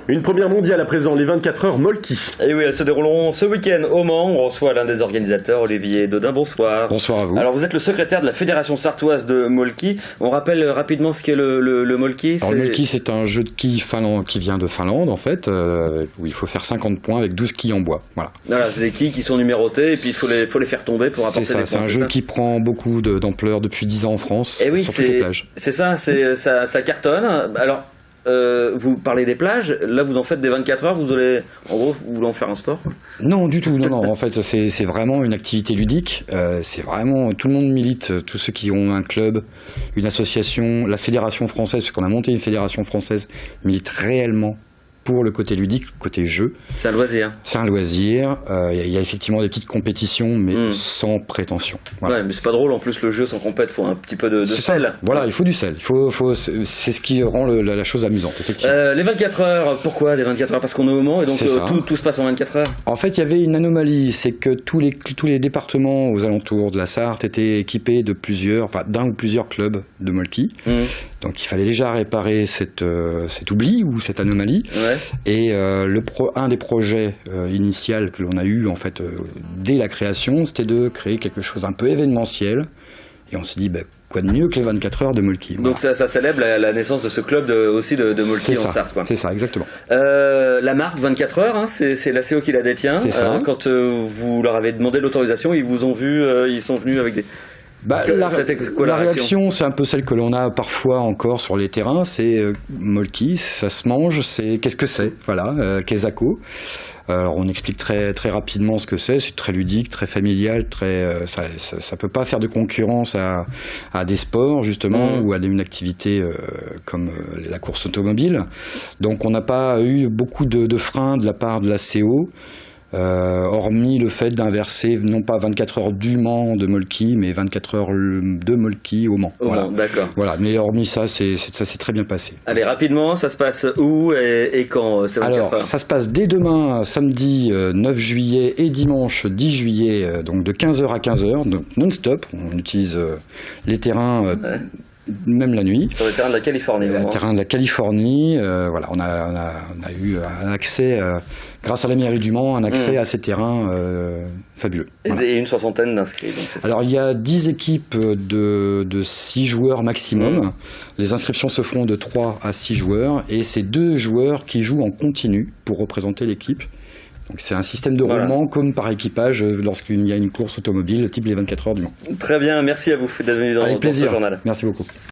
Une première mondiale à présent, les 24 heures Molki. Et oui, elles se dérouleront ce week-end au Mans. On reçoit l'un des organisateurs, Olivier Dodin. Bonsoir. Bonsoir à vous. Alors vous êtes le secrétaire de la Fédération sartoise de Molki. On rappelle rapidement ce qu'est le Molki. Alors, le Molki, c'est un jeu de quilles qui vient de Finlande, en fait, où il faut faire 50 points avec 12 quilles en bois. Voilà, c'est des quilles qui sont numérotées et puis il faut les faire tomber pour apporter des points. C'est un jeu qui prend beaucoup d'ampleur depuis 10 ans en France, sur toutes les plages. C'est ça, ça cartonne. Alors, vous parlez des plages, là vous en faites des 24 heures, vous voulez en faire un sport? Non, du tout, non, en fait c'est vraiment une activité ludique, c'est vraiment, tout le monde milite, tous ceux qui ont un club, une association, la fédération française, parce qu'on a monté une fédération française, milite réellement pour le côté ludique, le côté jeu. C'est un loisir. C'est un loisir. Il y a effectivement des petites compétitions, mais sans prétention. Voilà. Ouais, mais c'est pas drôle. En plus, le jeu sans compète, il faut un petit peu de sel. Voilà, il faut du sel. C'est ce qui rend la chose amusante, effectivement. Les 24 heures, pourquoi des 24 heures? Parce qu'on est au Mans et donc tout se passe en 24 heures. En fait, il y avait une anomalie, c'est que tous les départements aux alentours de la Sarthe étaient équipés d'un ou plusieurs clubs de Molki. Donc il fallait déjà réparer cet oubli ou cette anomalie. Ouais. Et un des projets initial que l'on a eu en fait dès la création, c'était de créer quelque chose d'un peu événementiel. Et on s'est dit, quoi de mieux que les 24 heures de Molki. Donc ça célèbre la naissance de ce club aussi de Molki en Sarthe. C'est ça, exactement. La marque 24 heures, hein, c'est la CO qui la détient. Quand vous leur avez demandé l'autorisation, ils vous ont vu, ils sont venus avec des... La réaction, c'est un peu celle que l'on a parfois encore sur les terrains, c'est Molki, ça se mange, qu'est-ce que c'est? Voilà, Kezako. Alors on explique très, très rapidement ce que c'est très ludique, très familial, ça peut pas faire de concurrence à des sports justement ou à une activité comme la course automobile. Donc on n'a pas eu beaucoup de freins de la part de la CO. Hormis le fait d'inverser non pas 24 heures du Mans de Molki, mais 24 heures de Molki au Mans. Voilà. D'accord. Voilà, mais hormis ça, ça s'est très bien passé. Allez, rapidement, ça se passe où et quand ces 24 heures? Ça se passe dès demain, samedi 9 juillet et dimanche 10 juillet, donc de 15h à 15h, donc non-stop. On utilise les terrains... même la nuit. Sur le terrain de la Californie. Le terrain de la Californie, voilà, on a eu un accès, grâce à la mairie du Mans, un accès à ces terrains fabuleux. Voilà. Et une soixantaine d'inscrits. Alors il y a 10 équipes de 6 joueurs maximum. Les inscriptions se feront de 3 à 6 joueurs et c'est 2 joueurs qui jouent en continu pour représenter l'équipe. Donc c'est un système de roulement comme par équipage lorsqu'il y a une course automobile type les 24 heures du Mans. Très bien, merci à vous d'être venu dans ce journal. Merci beaucoup.